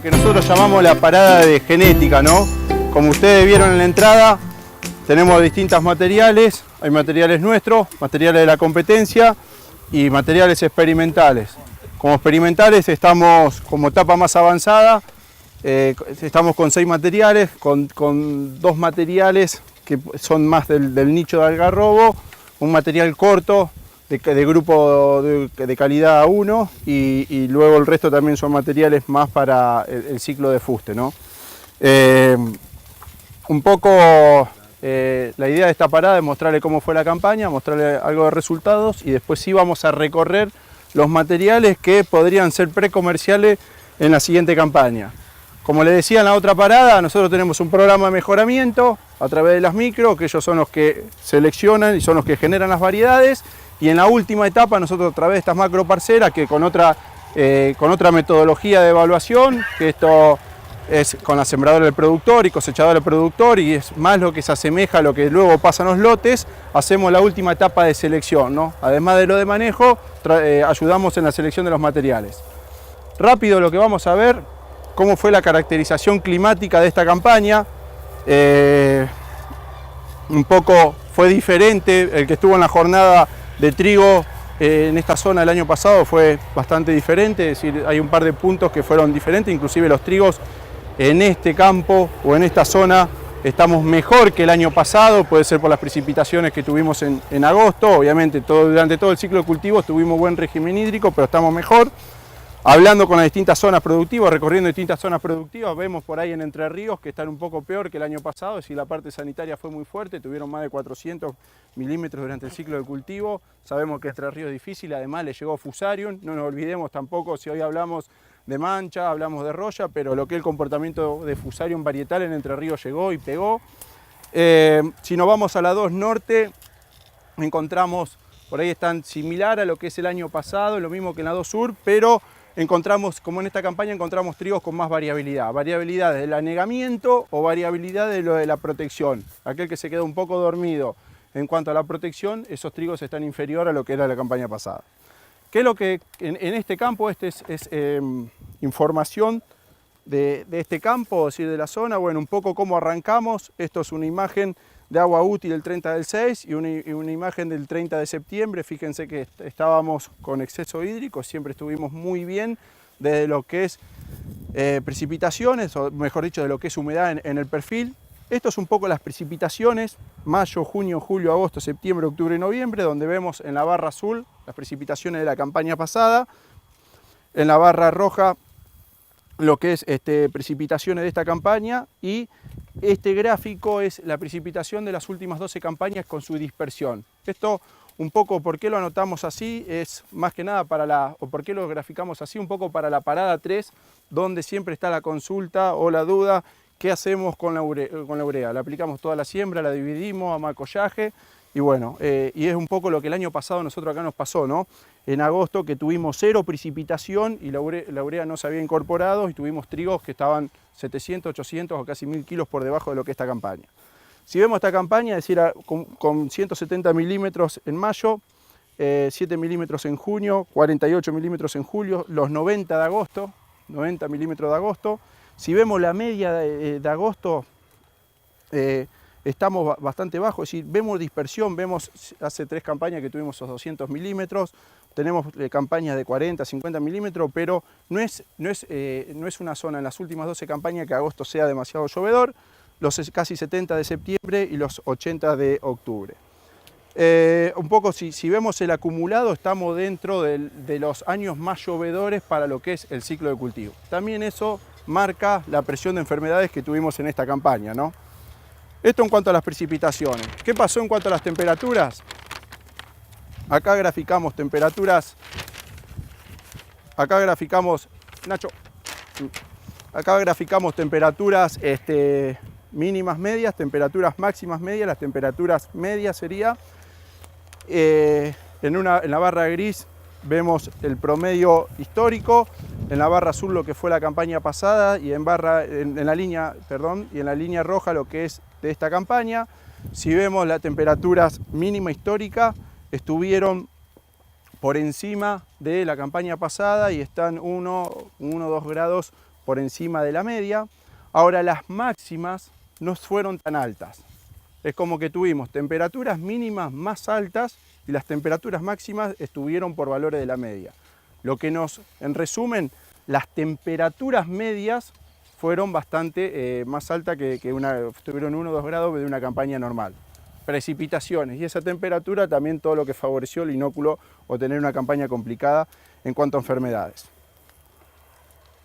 que nosotros llamamos la parada de genética, ¿no? Como ustedes vieron en la entrada, tenemos distintos materiales, hay materiales nuestros, materiales de la competencia y materiales experimentales. Como experimentales estamos como etapa más avanzada, estamos con 6 materiales, con 2 materiales que son más del nicho de algarrobo, un material corto de grupo de calidad 1 y luego el resto también son materiales más para el ciclo de fuste, ¿no? Un poco la idea de esta parada es mostrarle cómo fue la campaña, mostrarle algo de resultados y después sí vamos a recorrer los materiales que podrían ser precomerciales en la siguiente campaña. Como les decía en la otra parada, nosotros tenemos un programa de mejoramiento a través de las micro, que ellos son los que seleccionan y son los que generan las variedades. Y en la última etapa nosotros a través de estas macro parcelas, que con otra metodología de evaluación, que esto es con la sembradora del productor y cosechadora del productor y es más lo que se asemeja a lo que luego pasan los lotes, hacemos la última etapa de selección, ¿no? Además de lo de manejo, ayudamos en la selección de los materiales. Rápido lo que vamos a ver, cómo fue la caracterización climática de esta campaña. Un poco fue diferente, el que estuvo en la jornada de trigo en esta zona el año pasado fue bastante diferente, es decir, hay un par de puntos que fueron diferentes, inclusive los trigos en este campo o en esta zona estamos mejor que el año pasado, puede ser por las precipitaciones que tuvimos en agosto, obviamente durante todo el ciclo de cultivo tuvimos buen régimen hídrico, pero estamos mejor. Hablando con las distintas zonas productivas, recorriendo distintas zonas productivas, vemos por ahí en Entre Ríos que están un poco peor que el año pasado, es decir, la parte sanitaria fue muy fuerte, tuvieron más de 400 milímetros durante el ciclo de cultivo. Sabemos que Entre Ríos es difícil, además le llegó Fusarium, no nos olvidemos tampoco si hoy hablamos de mancha, hablamos de roya, pero lo que es el comportamiento de Fusarium varietal en Entre Ríos llegó y pegó. Si nos vamos a la 2 Norte, encontramos, por ahí están similar a lo que es el año pasado, lo mismo que en la 2 Sur, pero encontramos, como en esta campaña, encontramos trigos con más variabilidad. Variabilidad del anegamiento o variabilidad de lo de la protección. Aquel que se queda un poco dormido en cuanto a la protección, esos trigos están inferior a lo que era la campaña pasada. ¿Qué es lo que en este campo? Es información de este campo, es decir, de la zona. Bueno, un poco cómo arrancamos. Esto es una imagen de agua útil el 30 del 6 y una imagen del 30 de septiembre. Fíjense que estábamos con exceso hídrico, siempre estuvimos muy bien desde lo que es precipitaciones, o mejor dicho, de lo que es humedad en el perfil. Esto es un poco las precipitaciones, mayo, junio, julio, agosto, septiembre, octubre y noviembre, donde vemos en la barra azul las precipitaciones de la campaña pasada, en la barra roja lo que es precipitaciones de esta campaña y este gráfico es la precipitación de las últimas 12 campañas con su dispersión. Esto un poco, ¿por qué lo anotamos así? Es más que nada o por qué lo graficamos así, un poco para la parada 3, donde siempre está la consulta o la duda, ¿qué hacemos con la urea? La aplicamos toda la siembra, la dividimos a macollaje y bueno, y es un poco lo que el año pasado nosotros acá nos pasó, ¿no? En agosto que tuvimos 0 precipitación y la urea no se había incorporado y tuvimos trigos que estaban 700, 800 o casi 1000 kilos por debajo de lo que es esta campaña. Si vemos esta campaña, es decir, con 170 milímetros en mayo, 7 milímetros en junio, 48 milímetros en julio, los 90 de agosto, 90 milímetros de agosto. Si vemos la media de agosto, estamos bastante bajos, es decir, vemos dispersión, vemos hace 3 campañas que tuvimos esos 200 milímetros, tenemos campañas de 40, 50 milímetros, pero no es una zona en las últimas 12 campañas que agosto sea demasiado llovedor, los casi 70 de septiembre y los 80 de octubre. Un poco si vemos el acumulado, estamos dentro de los años más llovedores para lo que es el ciclo de cultivo. También eso marca la presión de enfermedades que tuvimos en esta campaña, ¿no? Esto en cuanto a las precipitaciones. ¿Qué pasó en cuanto a las temperaturas? Acá graficamos temperaturas. Acá graficamos, Nacho. Acá graficamos temperaturas mínimas medias, temperaturas máximas medias. Las temperaturas medias sería en la barra gris vemos el promedio histórico, en la barra azul lo que fue la campaña pasada y en la línea roja lo que es de esta campaña. Si vemos las temperaturas mínima histórica, estuvieron por encima de la campaña pasada y están 1 o 2 grados por encima de la media. Ahora las máximas no fueron tan altas. Es como que tuvimos temperaturas mínimas más altas y las temperaturas máximas estuvieron por valores de la media. Lo que en resumen, las temperaturas medias fueron bastante más altas estuvieron 1 o 2 grados de una campaña normal. Precipitaciones y esa temperatura también todo lo que favoreció el inóculo o tener una campaña complicada en cuanto a enfermedades.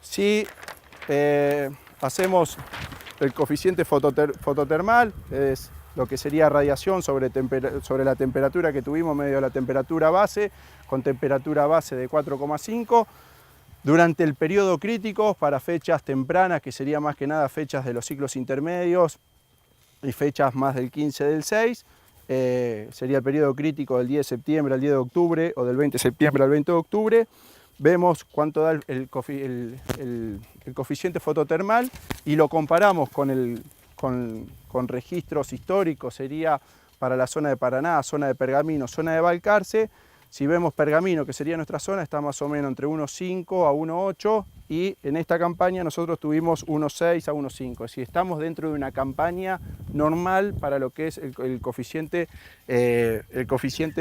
Si hacemos el coeficiente fototermal, es lo que sería radiación sobre la temperatura que tuvimos, medio de la temperatura base, con temperatura base de 4,5, durante el periodo crítico para fechas tempranas, que sería más que nada fechas de los ciclos intermedios y fechas más del 15 del 6, sería el periodo crítico del 10 de septiembre al 10 de octubre o del 20 de septiembre al 20 de octubre. Vemos cuánto da el coeficiente fototermal y lo comparamos con registros históricos, sería para la zona de Paraná, zona de Pergamino, zona de Balcarce. Si vemos Pergamino, que sería nuestra zona, está más o menos entre 1,5 a 1,8 y en esta campaña nosotros tuvimos 1,6 a 1,5. Es decir, estamos dentro de una campaña normal para lo que es el coeficiente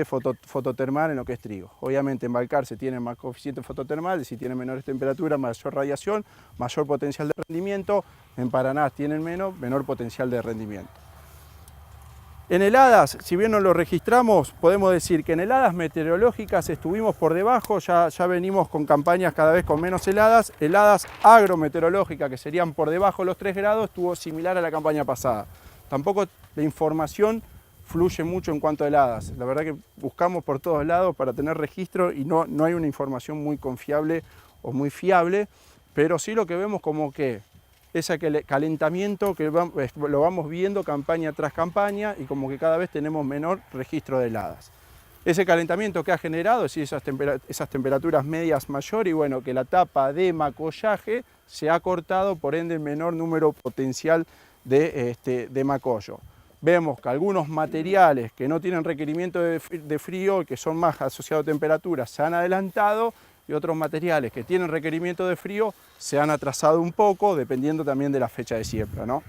fototermal en lo que es trigo. Obviamente en Balcarce tiene más coeficiente fototermal, es decir, tiene menores temperaturas, mayor radiación, mayor potencial de rendimiento. En Paraná tienen menor potencial de rendimiento. En heladas, si bien no lo registramos, podemos decir que en heladas meteorológicas estuvimos por debajo, ya venimos con campañas cada vez con menos heladas. Heladas agrometeorológicas, que serían por debajo de los 3 grados, estuvo similar a la campaña pasada. Tampoco la información fluye mucho en cuanto a heladas. La verdad que buscamos por todos lados para tener registro y no hay una información muy confiable o muy fiable, pero sí lo que vemos como que ese calentamiento que lo vamos viendo campaña tras campaña y como que cada vez tenemos menor registro de heladas. Ese calentamiento que ha generado, es decir, esas temperaturas medias mayor y bueno, que la tapa de macollaje se ha cortado, por ende menor número potencial de macollo. Vemos que algunos materiales que no tienen requerimiento de frío, que son más asociados a temperaturas, se han adelantado y otros materiales que tienen requerimiento de frío se han atrasado un poco, dependiendo también de la fecha de siembra, ¿no?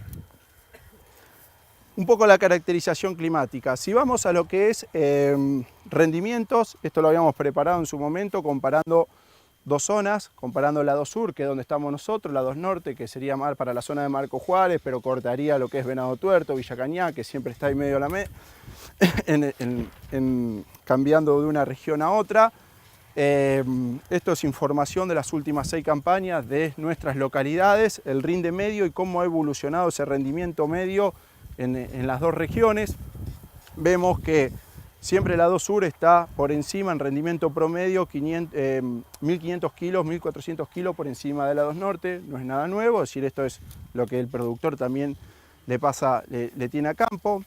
Un poco la caracterización climática. Si vamos a lo que es rendimientos, esto lo habíamos preparado en su momento comparando dos zonas, comparando la 2 Sur, que es donde estamos nosotros, la 2 Norte, que sería más para la zona de Marco Juárez, pero cortaría lo que es Venado Tuerto, Villa Cañá, que siempre está ahí medio a la cambiando de una región a otra. Esto es información de las últimas 6 campañas de nuestras localidades, el rinde medio y cómo ha evolucionado ese rendimiento medio en las dos regiones. Vemos que siempre la 2 Sur está por encima en rendimiento promedio, 1.500 kilos, 1.400 kilos por encima de la 2 Norte, no es nada nuevo, es decir, esto es lo que el productor también le tiene a campo.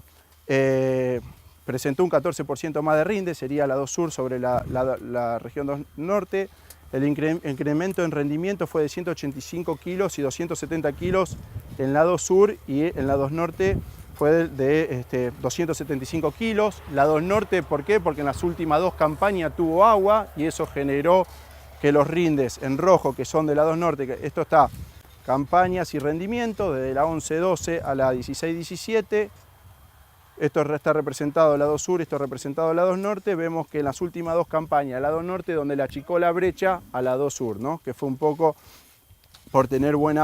Presentó un 14% más de rinde, sería la 2 Sur sobre la región 2 Norte. El incremento en rendimiento fue de 185 kilos y 270 kilos en la 2 Sur y en la 2 Norte fue de 275 kilos. La 2 Norte, ¿por qué? Porque en las últimas 2 campañas tuvo agua y eso generó que los rindes en rojo, que son de la 2 Norte, esto está campañas y rendimiento, desde la 11-12 a la 16-17, esto está representado la 2 Sur, esto representado la 2 Norte, vemos que en las últimas 2 campañas, la 2 Norte, donde le achicó la brecha a la 2 Sur, ¿no? Que fue un poco por tener buen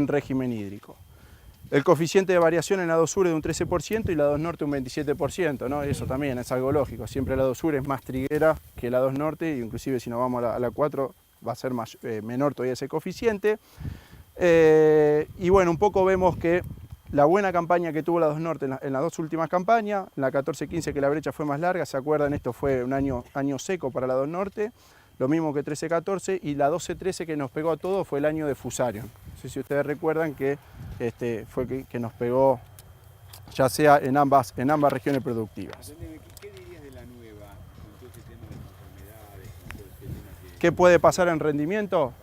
régimen hídrico. El coeficiente de variación en la 2 Sur es de un 13% y la 2 Norte un 27%, ¿no? Eso también es algo lógico, siempre la 2 Sur es más triguera que la 2 Norte, inclusive si nos vamos a la 4 va a ser menor todavía ese coeficiente. Y bueno, un poco vemos que la buena campaña que tuvo la 2 Norte en las 2 últimas campañas, en la 14-15 que la brecha fue más larga, ¿se acuerdan? Esto fue un año seco para la 2 Norte, lo mismo que 13-14, y la 12-13 que nos pegó a todos fue el año de Fusarium. No sé si ustedes recuerdan que fue que nos pegó ya sea en ambas regiones productivas. ¿Qué dirías de la nueva con todo este tema de las enfermedades, con todo este tema ¿Qué puede pasar en rendimiento?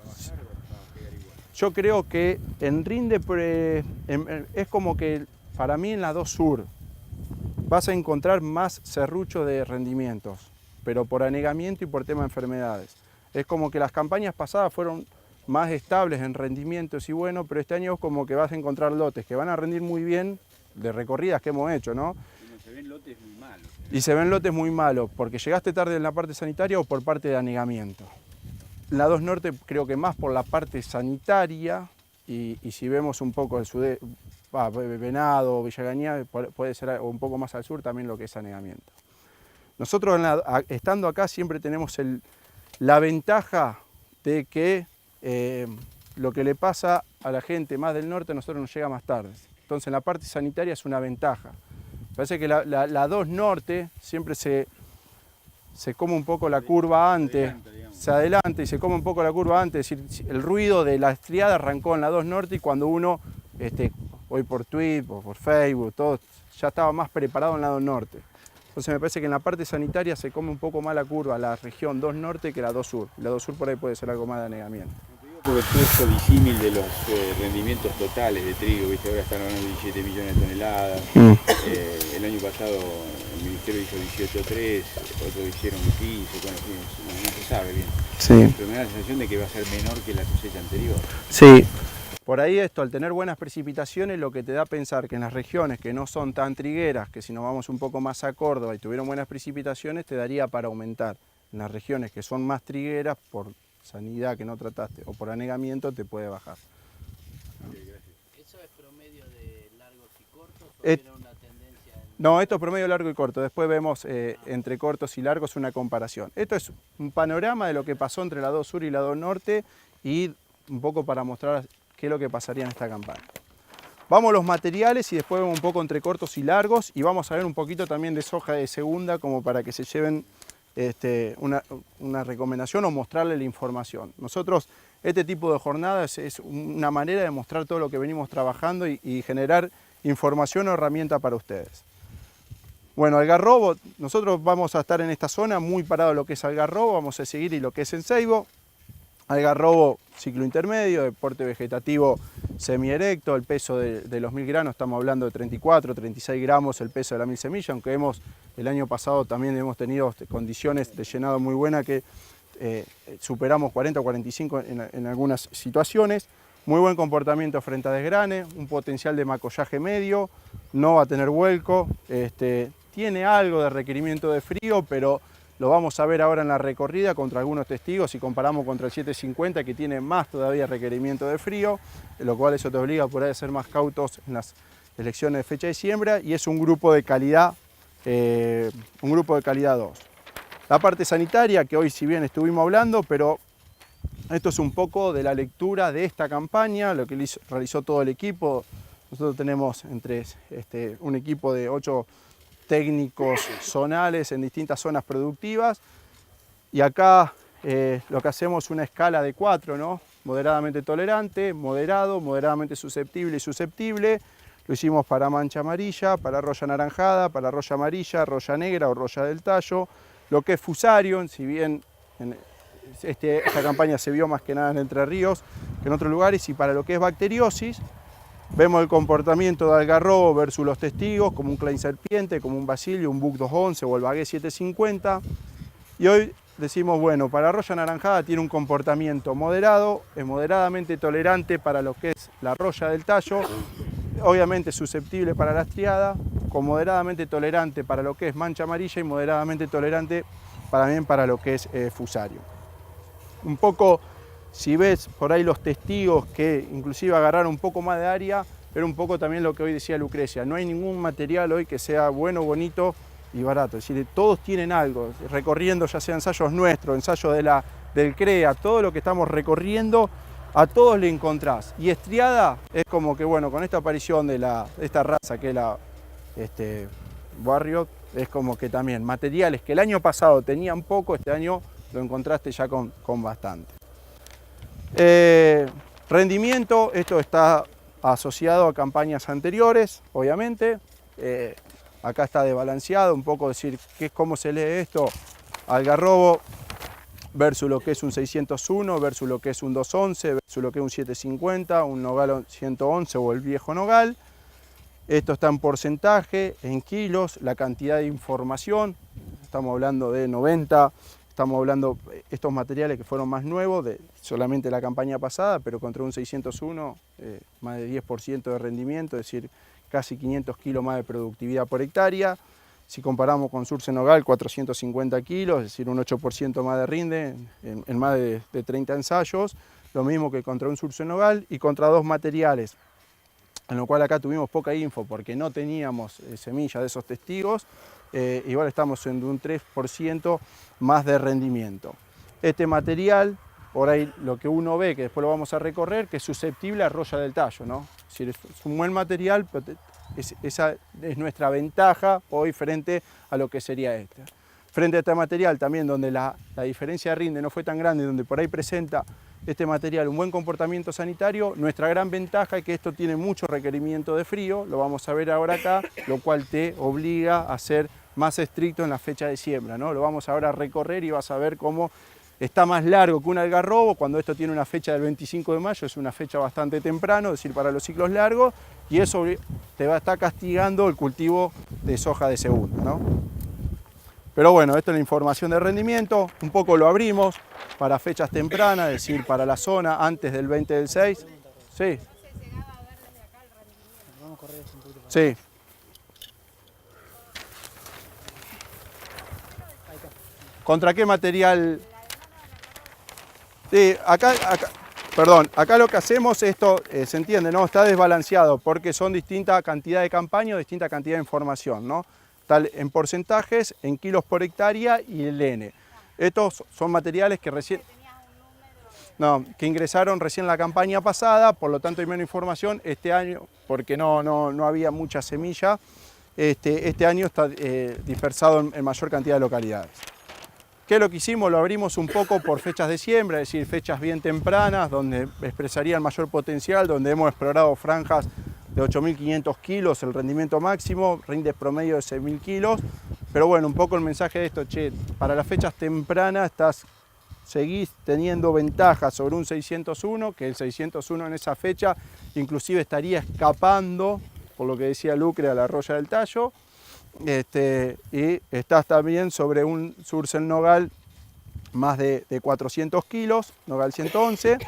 Yo creo que en rinde es como que para mí en la 2 Sur vas a encontrar más serrucho de rendimientos, pero por anegamiento y por tema de enfermedades. Es como que las campañas pasadas fueron más estables en rendimientos y bueno, pero este año es como que vas a encontrar lotes que van a rendir muy bien de recorridas que hemos hecho, ¿no? Bueno, se ven lotes muy malos. Y se ven lotes muy malos, porque llegaste tarde en la parte sanitaria o por parte de anegamiento. En la 2 Norte creo que más por la parte sanitaria, y si vemos un poco el sudeste, Venado, Villa Gañá, puede ser un poco más al sur también lo que es anegamiento. Nosotros estando acá siempre tenemos la ventaja de que lo que le pasa a la gente más del norte a nosotros nos llega más tarde. Entonces en la parte sanitaria es una ventaja. Parece que la 2 Norte siempre se come un poco la curva antes, se adelanta y se come un poco la curva antes. Es decir, el ruido de la estriada arrancó en la 2 Norte y cuando uno, hoy por Twitter, por Facebook, todo, ya estaba más preparado en la 2 Norte. Entonces me parece que en la parte sanitaria se come un poco más la curva la región 2 Norte que la 2 Sur. La 2 Sur por ahí puede ser algo más de anegamiento. Porque todo esto disímil de los rendimientos totales de trigo, ¿viste? Ahora están hablando de 17 millones de toneladas. El año pasado el Ministerio hizo 18,3, otros hicieron 15, bueno, no se sabe bien. Sí. Pero me da la sensación de que va a ser menor que la cosecha anterior. Sí. Por ahí esto, al tener buenas precipitaciones, lo que te da a pensar que en las regiones que no son tan trigueras, que si nos vamos un poco más a Córdoba y tuvieron buenas precipitaciones, te daría para aumentar. En las regiones que son más trigueras, por sanidad que no trataste o por anegamiento, te puede bajar. ¿Eso es promedio de largos y cortos o tiene una tendencia? No, esto es promedio largo y corto. Después vemos entre cortos y largos una comparación. Esto es un panorama de lo que pasó entre la 2 Sur y la 2 Norte y un poco para mostrar qué es lo que pasaría en esta campaña. Vamos a los materiales y después vemos un poco entre cortos y largos y vamos a ver un poquito también de soja de segunda como para que se lleven una recomendación o mostrarle la información. Nosotros, este tipo de jornadas es una manera de mostrar todo lo que venimos trabajando y generar información o herramienta para ustedes. Bueno, algarrobo, nosotros vamos a estar en esta zona muy parado lo que es algarrobo, vamos a seguir y lo que es en ceibo. Algarrobo ciclo intermedio, de porte vegetativo semierecto, el peso de los 1000 granos, estamos hablando de 34, 36 gramos el peso de la 1000 semillas, aunque el año pasado también hemos tenido condiciones de llenado muy buenas que superamos 40 o 45 en algunas situaciones. Muy buen comportamiento frente a desgrane, un potencial de macollaje medio, no va a tener vuelco, tiene algo de requerimiento de frío, pero lo vamos a ver ahora en la recorrida contra algunos testigos y comparamos contra el 750 que tiene más todavía requerimiento de frío, lo cual eso te obliga por ahí a ser más cautos en las elecciones de fecha de siembra y es un grupo de calidad 2. La parte sanitaria, que hoy si bien estuvimos hablando, pero esto es un poco de la lectura de esta campaña, lo que realizó todo el equipo. Nosotros tenemos un equipo de 8 técnicos zonales en distintas zonas productivas y acá lo que hacemos es una escala de 4, ¿no? Moderadamente tolerante, moderado, moderadamente susceptible y susceptible. Lo hicimos para mancha amarilla, para roya anaranjada, para roya amarilla, roya negra o roya del tallo. Lo que es fusarium, si bien esta campaña se vio más que nada en Entre Ríos que en otros lugares, y para lo que es bacteriosis, vemos el comportamiento de algarrobo versus los testigos, como un Klein serpiente, como un basilio, un Buck 211 o el Bagué 750. Y hoy decimos, bueno, para roya anaranjada tiene un comportamiento moderado, es moderadamente tolerante para lo que es la roya del tallo, obviamente susceptible para la estriada, con moderadamente tolerante para lo que es mancha amarilla y moderadamente tolerante también para lo que es fusario. Un poco, si ves por ahí los testigos que inclusive agarraron un poco más de área, pero un poco también lo que hoy decía Lucrecia, no hay ningún material hoy que sea bueno, bonito y barato, es decir, todos tienen algo, recorriendo ya sea ensayos nuestros, ensayos del CREA, todo lo que estamos recorriendo, a todos le encontrás. Y estriada es como que, bueno, con esta aparición de esta raza que es la Barrio, es como que también materiales que el año pasado tenían poco, este año lo encontraste ya con bastante. Rendimiento, esto está asociado a campañas anteriores, obviamente. Acá está desbalanceado, un poco decir cómo se lee esto, algarrobo versus lo que es un 601, versus lo que es un 211, versus lo que es un 750, un nogal 111 o el viejo nogal. Esto está en porcentaje, en kilos, la cantidad de información, estamos hablando de 90, estamos hablando estos materiales que fueron más nuevos, de solamente la campaña pasada, pero contra un 601, más de 10% de rendimiento, es decir, casi 500 kilos más de productividad por hectárea. Si comparamos con Surce Nogal, 450 kilos, es decir, un 8% más de rinde en más de 30 ensayos, lo mismo que contra un Surce Nogal y contra dos materiales, en lo cual acá tuvimos poca info porque no teníamos semillas de esos testigos, igual estamos en un 3% más de rendimiento. Este material, por ahí lo que uno ve, que después lo vamos a recorrer, que es susceptible a roya del tallo, ¿no? Es decir, es un buen material, pero esa es nuestra ventaja hoy frente a lo que sería este. Frente a este material también donde la diferencia de rinde no fue tan grande, donde por ahí presenta este material un buen comportamiento sanitario, nuestra gran ventaja es que esto tiene mucho requerimiento de frío, lo vamos a ver ahora acá, lo cual te obliga a ser más estricto en la fecha de siembra, ¿no? Lo vamos ahora a recorrer y vas a ver cómo está más largo que un algarrobo, cuando esto tiene una fecha del 25 de mayo, es una fecha bastante temprano, es decir, para los ciclos largos, y eso te va a estar castigando el cultivo de soja de segunda, ¿no? Pero bueno, esto es la información de rendimiento, un poco lo abrimos para fechas tempranas, es decir, para la zona antes del 20 del 6. Sí. Sí. ¿Contra qué material? Sí, acá lo que hacemos, esto se entiende, ¿no? Está desbalanceado porque son distinta cantidad de campaña o distinta cantidad de información, ¿no? Tal en porcentajes, en kilos por hectárea y el N. Estos son materiales que recién... No, que ingresaron recién la campaña pasada, por lo tanto hay menos información este año, porque no había mucha semilla. Este año está dispersado en mayor cantidad de localidades. ¿Qué es lo que hicimos? Lo abrimos un poco por fechas de siembra, es decir, fechas bien tempranas, donde expresaría el mayor potencial, donde hemos explorado franjas de 8.500 kilos, el rendimiento máximo, rinde promedio de 6.000 kilos. Pero bueno, un poco el mensaje de esto, che, para las fechas tempranas seguís teniendo ventaja sobre un 601, que el 601 en esa fecha inclusive estaría escapando, por lo que decía Lucre, a la roya del tallo. Y estás también sobre un Surce Nogal más de 400 kilos, Nogal 111.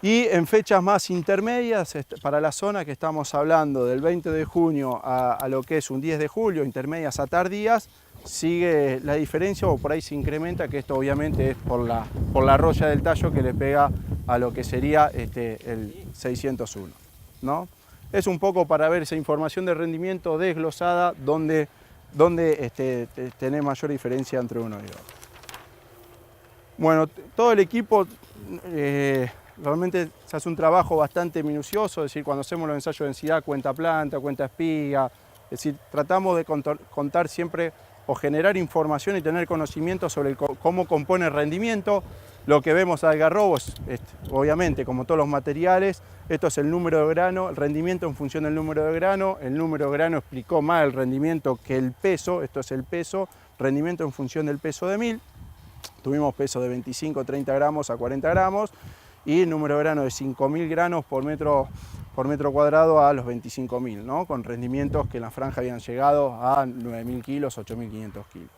Y en fechas más intermedias, para la zona que estamos hablando del 20 de junio a lo que es un 10 de julio, intermedias a tardías, sigue la diferencia o por ahí se incrementa, que esto obviamente es por la roya del tallo que le pega a lo que sería el 601, ¿no? Es un poco para ver esa información de rendimiento desglosada donde tenés mayor diferencia entre uno y otro. Bueno, todo el equipo realmente se hace un trabajo bastante minucioso, es decir, cuando hacemos los ensayos de densidad, cuenta planta, cuenta espiga, es decir, tratamos de contar siempre o generar información y tener conocimiento sobre cómo compone el rendimiento. Lo que vemos al algarrobo es, obviamente, como todos los materiales, esto es el número de grano, el rendimiento en función del número de grano. El número de grano explicó más el rendimiento que el peso, esto es el peso, rendimiento en función del peso de 1000. Tuvimos peso de 25, 30 gramos a 40 gramos y el número de grano de 5.000 granos por metro cuadrado a los 25.000, ¿no? Con rendimientos que en la franja habían llegado a 9.000 kilos, 8.500 kilos.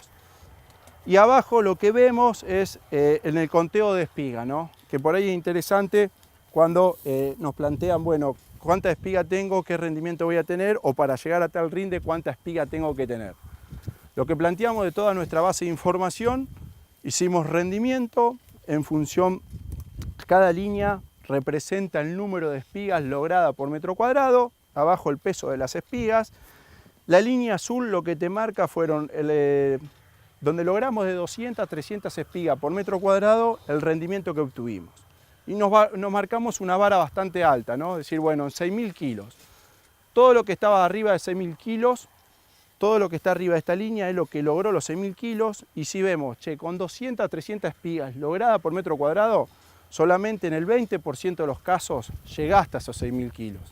Y abajo lo que vemos es en el conteo de espiga, ¿no? Que por ahí es interesante cuando nos plantean, bueno, ¿cuánta espiga tengo? ¿Qué rendimiento voy a tener? O para llegar a tal rinde, ¿cuánta espiga tengo que tener? Lo que planteamos de toda nuestra base de información, hicimos rendimiento en función, cada línea representa el número de espigas lograda por metro cuadrado, abajo el peso de las espigas. La línea azul lo que te marca fueron donde logramos de 200 a 300 espigas por metro cuadrado el rendimiento que obtuvimos. Y nos marcamos una vara bastante alta, ¿no? Es decir, bueno, en 6.000 kilos. Todo lo que estaba arriba de 6.000 kilos, todo lo que está arriba de esta línea es lo que logró los 6.000 kilos. Y si vemos, che, con 200 a 300 espigas logradas por metro cuadrado, solamente en el 20% de los casos llegaste a esos 6.000 kilos.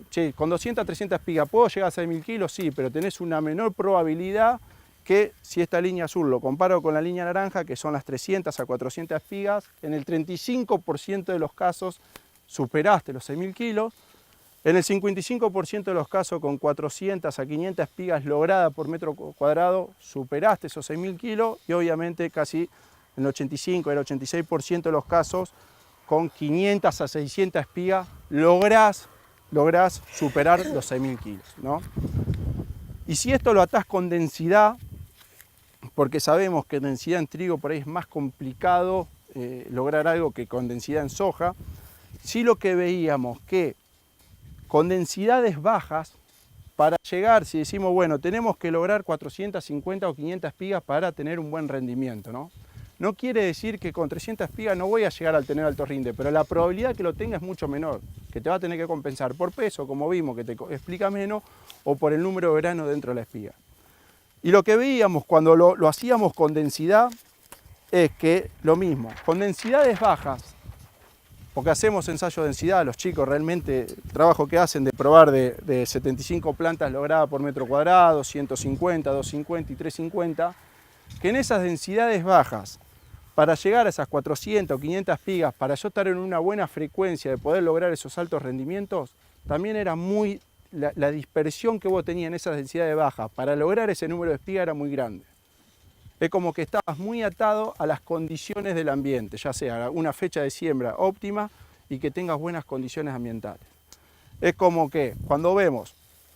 Che, con 200 a 300 espigas, ¿puedo llegar a 6.000 kilos? Sí, pero tenés una menor probabilidad que si esta línea azul lo comparo con la línea naranja, que son las 300 a 400 espigas, en el 35% de los casos superaste los 6.000 kilos. En el 55% de los casos, con 400 a 500 espigas logradas por metro cuadrado, superaste esos 6.000 kilos y obviamente casi en el 85, el 86% de los casos, con 500 a 600 espigas, lográs superar los 6.000 kilos, ¿no? Y si esto lo atás con densidad, porque sabemos que densidad en trigo por ahí es más complicado lograr algo que con densidad en soja, sí lo que veíamos que con densidades bajas, para llegar, si decimos, bueno, tenemos que lograr 450 o 500 espigas para tener un buen rendimiento, ¿no? No quiere decir que con 300 espigas no voy a llegar al tener alto rinde, pero la probabilidad que lo tenga es mucho menor, que te va a tener que compensar por peso, como vimos, que te explica menos, o por el número de grano dentro de la espiga. Y lo que veíamos cuando lo hacíamos con densidad es que lo mismo, con densidades bajas, porque hacemos ensayo de densidad, los chicos realmente, el trabajo que hacen de probar de 75 plantas logradas por metro cuadrado, 150, 250 y 350, que en esas densidades bajas, para llegar a esas 400 o 500 espigas, para yo estar en una buena frecuencia de poder lograr esos altos rendimientos, también era muy, la dispersión que vos tenías en esas densidades bajas, para lograr ese número de espigas era muy grande. Es como que estabas muy atado a las condiciones del ambiente, ya sea una fecha de siembra óptima y que tengas buenas condiciones ambientales. Es como que cuando vemos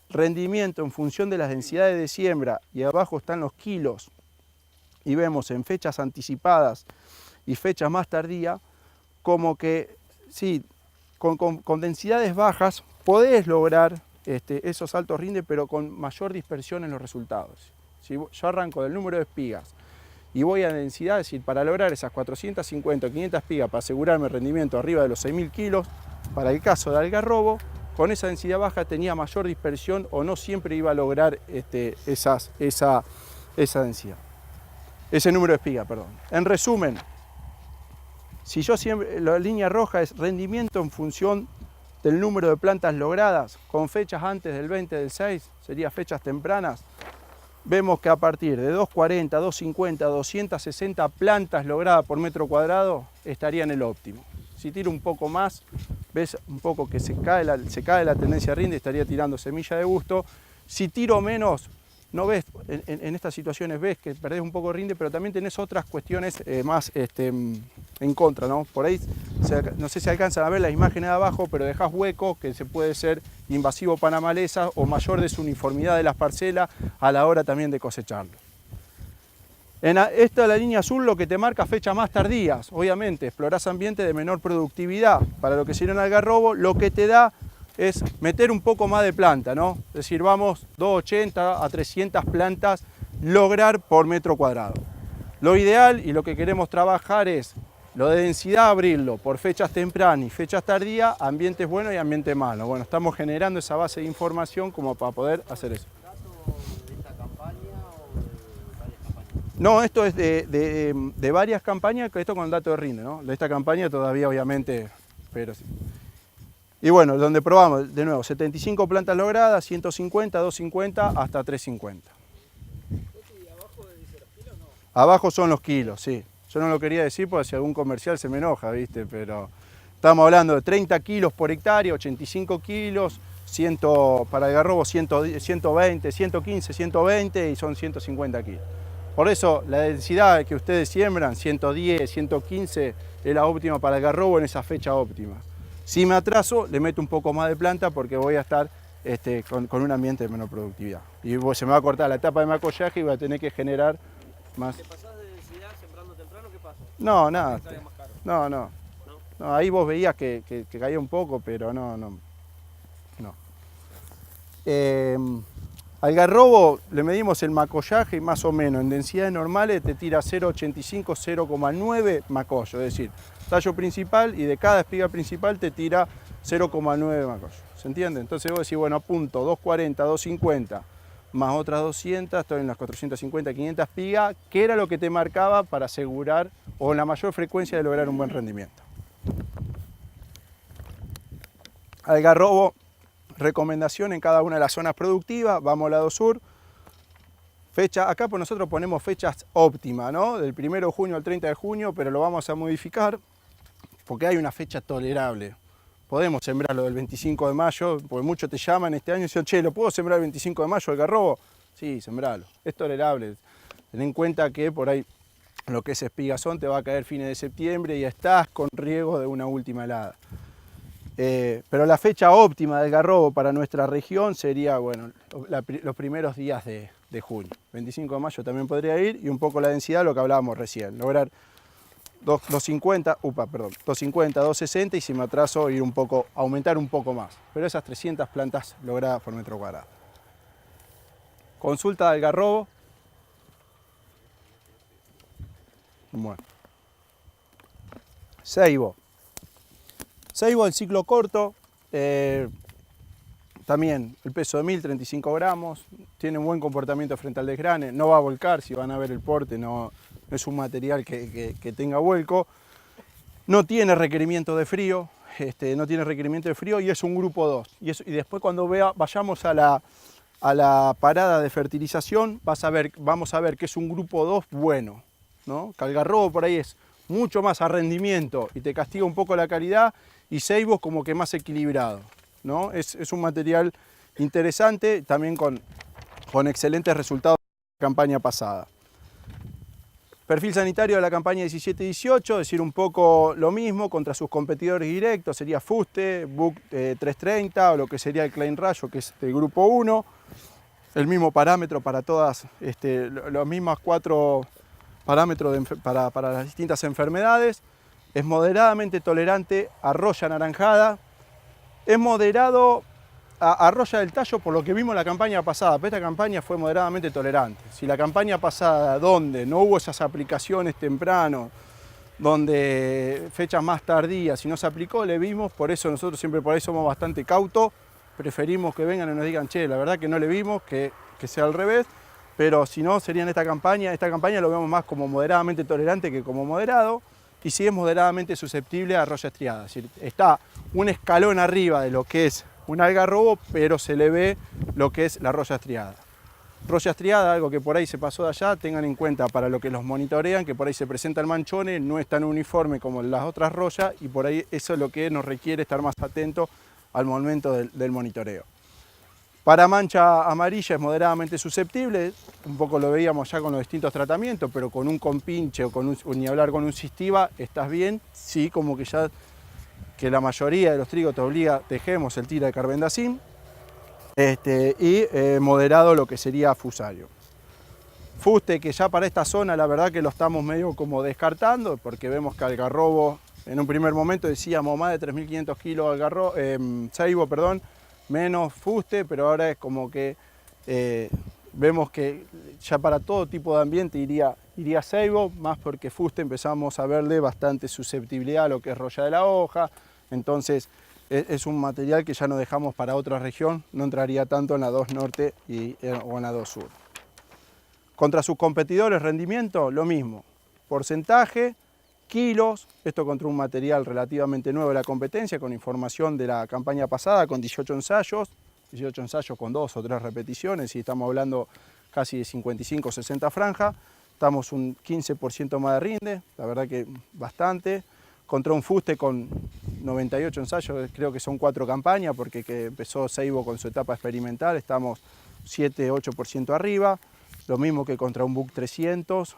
rendimiento en función de las densidades de siembra y abajo están los kilos y vemos en fechas anticipadas y fechas más tardías, como que sí, con densidades bajas podés lograr esos altos rindes, pero con mayor dispersión en los resultados. Si yo arranco del número de espigas y voy a densidad, es decir, para lograr esas 450 o 500 espigas para asegurarme rendimiento arriba de los 6.000 kilos, para el caso de algarrobo, con esa densidad baja tenía mayor dispersión o no siempre iba a lograr esa densidad, ese número de espigas, perdón. En resumen, si yo siempre, la línea roja es rendimiento en función del número de plantas logradas, con fechas antes del 20 del 6, serían fechas tempranas, vemos que a partir de 240, 250, 260 plantas logradas por metro cuadrado estaría en el óptimo. Si tiro un poco más, ves un poco que se cae la tendencia a rinde, estaría tirando semilla de gusto. Si tiro menos, no ves, en estas situaciones ves que perdés un poco de rinde, pero también tenés otras cuestiones más en contra, ¿no? Por ahí, no sé si alcanzan a ver las imágenes de abajo, pero dejás hueco, que se puede ser invasivo para maleza o mayor desuniformidad de las parcelas a la hora también de cosecharlo. Esta es la línea azul, lo que te marca fechas más tardías. Obviamente, explorás ambientes de menor productividad. Para lo que sería un algarrobo, lo que te da es meter un poco más de planta, ¿no? Es decir, vamos 280 a 300 plantas lograr por metro cuadrado. Lo ideal y lo que queremos trabajar es lo de densidad, abrirlo por fechas tempranas y fechas tardías, ambientes buenos y ambientes malos. Bueno, estamos generando esa base de información como para poder hacer eso. ¿Datos de esta campaña o de varias campañas? No, esto es de varias campañas, esto con el dato de rinde, ¿no? De esta campaña todavía obviamente, pero sí. Y bueno, donde probamos, de nuevo, 75 plantas logradas, 150, 250, hasta 350. ¿Y abajo dice los kilos o no? Abajo son los kilos, sí. Yo no lo quería decir porque si algún comercial se me enoja, ¿viste? Pero estamos hablando de 30 kilos por hectárea, 85 kilos, para algarrobo 120, 115, 120 y son 150 kilos. Por eso la densidad que ustedes siembran, 110, 115, es la óptima para algarrobo en esa fecha óptima. Si me atraso, le meto un poco más de planta porque voy a estar con un ambiente de menor productividad. Y se me va a cortar la etapa de macollaje y voy a tener que generar más. ¿Te pasás de densidad sembrando temprano? ¿Qué pasa? No, nada. ¿Te sale más caro? No, ahí vos veías que caía un poco, pero no. Algarrobo le medimos el macollaje y más o menos en densidades normales te tira 0,85, 0,9 macollo, es decir, tallo principal y de cada espiga principal te tira 0,9 macollo. ¿Se entiende? Entonces vos decís, bueno, apunto 240, 250 más otras 200, estoy en las 450, 500 espigas, que era lo que te marcaba para asegurar o la mayor frecuencia de lograr un buen rendimiento. Algarrobo, recomendación en cada una de las zonas productivas, vamos al lado sur. Fecha, acá pues nosotros ponemos fechas óptimas, ¿no? Del 1 de junio al 30 de junio, pero lo vamos a modificar porque hay una fecha tolerable. podemos sembrarlo del 25 de mayo, porque muchos te llaman este año y dicen, che, ¿lo puedo sembrar el 25 de mayo algarrobo? Sí, sembralo, es tolerable. Ten en cuenta que por ahí lo que es espigazón te va a caer fines de septiembre y estás con riesgo de una última helada. Pero la fecha óptima del algarrobo para nuestra región sería, bueno, los primeros días de junio. 25 de mayo también podría ir, y un poco la densidad, lo que hablábamos recién, lograr 250, 260, y si me atraso ir un poco, aumentar un poco más. Pero esas 300 plantas logradas por metro cuadrado. Consulta de algarrobo. Bueno. Ceibo. Ceibo del ciclo corto, también el peso de 1035 gramos, tiene un buen comportamiento frente al desgrane, no va a volcar, si van a ver el porte, no es un material que tenga vuelco, no tiene requerimiento de frío, y es un grupo 2. Y después cuando vayamos a la parada de fertilización, vamos a ver que es un grupo 2 bueno, ¿no? Que algarrobo por ahí es mucho más a rendimiento y te castiga un poco la calidad, y Ceibo como que más equilibrado, ¿no? Es un material interesante, también con excelentes resultados de la campaña pasada. Perfil sanitario de la campaña 17-18, decir un poco lo mismo contra sus competidores directos, sería Fuste, Buck 330 o lo que sería el Klein Rayo, que es del grupo 1. El mismo parámetro para todas, los mismos 4 parámetros para las distintas enfermedades. Es moderadamente tolerante a roya anaranjada, es moderado a roya del tallo por lo que vimos en la campaña pasada, pero esta campaña fue moderadamente tolerante. Si la campaña pasada, donde no hubo esas aplicaciones temprano, donde fechas más tardías, si no se aplicó, le vimos, por eso nosotros siempre por ahí somos bastante cautos, preferimos que vengan y nos digan, che, la verdad que no le vimos, que sea al revés, pero si no, sería en esta campaña lo vemos más como moderadamente tolerante que como moderado, y sí es moderadamente susceptible a roya estriada, es decir, está un escalón arriba de lo que es un algarrobo, pero se le ve lo que es la roya estriada. Roya estriada, algo que por ahí se pasó de allá, tengan en cuenta para lo que los monitorean, que por ahí se presentan manchones, no es tan uniforme como las otras royas, y por ahí eso es lo que nos requiere estar más atento al momento del monitoreo. Para mancha amarilla es moderadamente susceptible, un poco lo veíamos ya con los distintos tratamientos, pero con un compinche o ni hablar con un cistiva, estás bien, sí, como que ya que la mayoría de los trigos te obliga, dejemos el tira de carbendazim, y moderado lo que sería fusario. Fuste, que ya para esta zona la verdad que lo estamos medio como descartando, porque vemos que algarrobo, en un primer momento decíamos más de 3.500 kilos ceibo, perdón, menos fuste, pero ahora es como que vemos que ya para todo tipo de ambiente iría ceibo, más porque fuste empezamos a verle bastante susceptibilidad a lo que es roya de la hoja, entonces es un material que ya no dejamos para otra región, no entraría tanto en la 2 norte o en la 2 sur. Contra sus competidores, rendimiento, lo mismo, porcentaje, kilos, esto contra un material relativamente nuevo de la competencia, con información de la campaña pasada, con 18 ensayos con 2 o 3 repeticiones, y estamos hablando casi de 55 o 60 franjas, estamos un 15% más de rinde, la verdad que bastante, contra un fuste con 98 ensayos, creo que son 4 campañas, porque que empezó Ceibo con su etapa experimental, estamos 7-8% arriba, lo mismo que contra un Buck 300,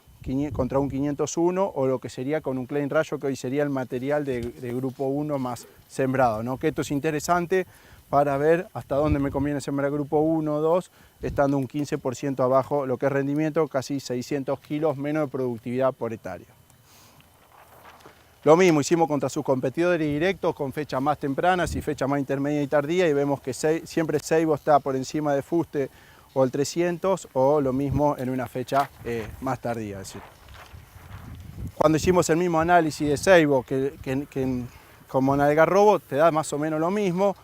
contra un 501 o lo que sería con un Klein Rayo, que hoy sería el material de grupo 1 más sembrado, ¿no? Que esto es interesante para ver hasta dónde me conviene sembrar grupo 1 o 2, estando un 15% abajo lo que es rendimiento, casi 600 kilos menos de productividad por hectárea. Lo mismo hicimos contra sus competidores directos con fechas más tempranas y fechas más intermedia y tardía, y vemos que siempre Ceibo está por encima de fuste o el 300, o lo mismo en una fecha más tardía. Es decir, cuando hicimos el mismo análisis de Ceibo que como en algarrobo, te da más o menos lo mismo,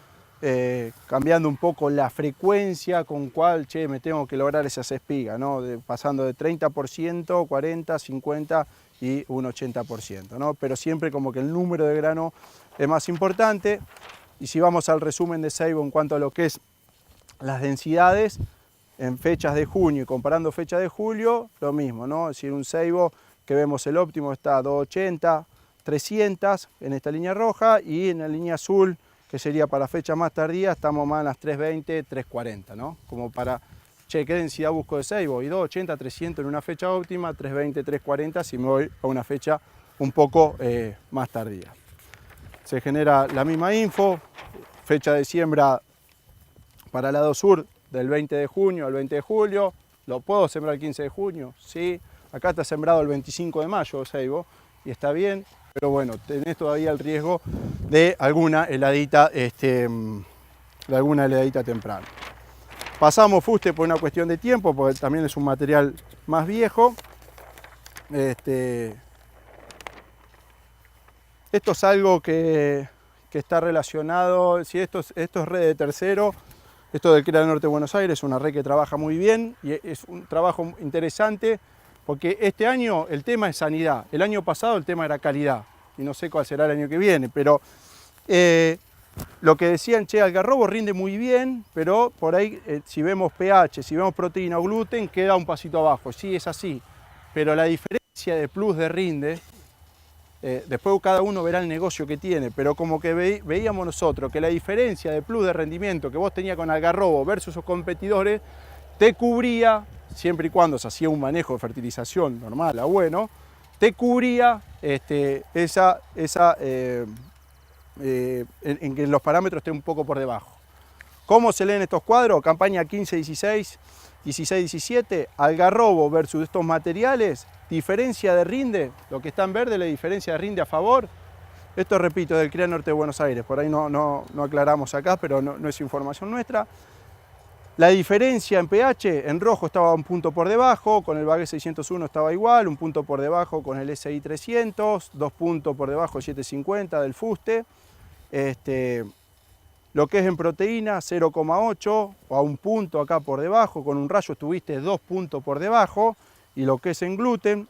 cambiando un poco la frecuencia con cual me tengo que lograr esas espigas, ¿no? Pasando de 30%, 40%, 50% y un 80%, ¿no? Pero siempre como que el número de grano es más importante. Y si vamos al resumen de Ceibo en cuanto a lo que es las densidades, en fechas de junio y comparando fechas de julio, lo mismo, ¿no? Es decir, un Ceibo que vemos el óptimo está a 280, 300 en esta línea roja, y en la línea azul que sería para fecha más tardía, estamos más en las 320, 340, ¿no? Como para, che, ¿qué densidad busco de ceibo? Y 280, 300 en una fecha óptima, 320, 340 si me voy a una fecha un poco más tardía. Se genera la misma info, fecha de siembra para el lado sur del 20 de junio al 20 de julio. ¿Lo puedo sembrar el 15 de junio? Sí. Acá está sembrado el 25 de mayo, ceibo, y está bien, pero bueno, tenés todavía el riesgo de alguna heladita, temprana. Pasamos fuste por una cuestión de tiempo, porque también es un material más viejo. Esto es algo que está relacionado, si esto es red de tercero, esto del CREA Norte de Buenos Aires, es una red que trabaja muy bien y es un trabajo interesante porque este año el tema es sanidad, el año pasado el tema era calidad y no sé cuál será el año que viene, pero lo que decían, che, algarrobo rinde muy bien, pero por ahí si vemos pH, si vemos proteína o gluten queda un pasito abajo, sí es así, pero la diferencia de plus de rinde, después cada uno verá el negocio que tiene, pero como que veíamos nosotros que la diferencia de plus de rendimiento que vos tenías con algarrobo versus sus competidores te cubría, siempre y cuando se hacía un manejo de fertilización normal, bueno, te cubría en que los parámetros estén un poco por debajo. ¿Cómo se leen estos cuadros? Campaña 15-16, 16-17, algarrobo versus estos materiales, diferencia de rinde, lo que está en verde, la diferencia de rinde a favor. Esto, repito, del CREA Norte de Buenos Aires, por ahí no aclaramos acá, pero no es información nuestra. La diferencia en pH, en rojo estaba un punto por debajo, con el Bagué 601 estaba igual, un punto por debajo con el SI 300, 2 puntos por debajo el 750 del fuste. Lo que es en proteína, 0,8 o a un punto acá por debajo, con un rayo estuviste 2 puntos por debajo. Y lo que es en gluten,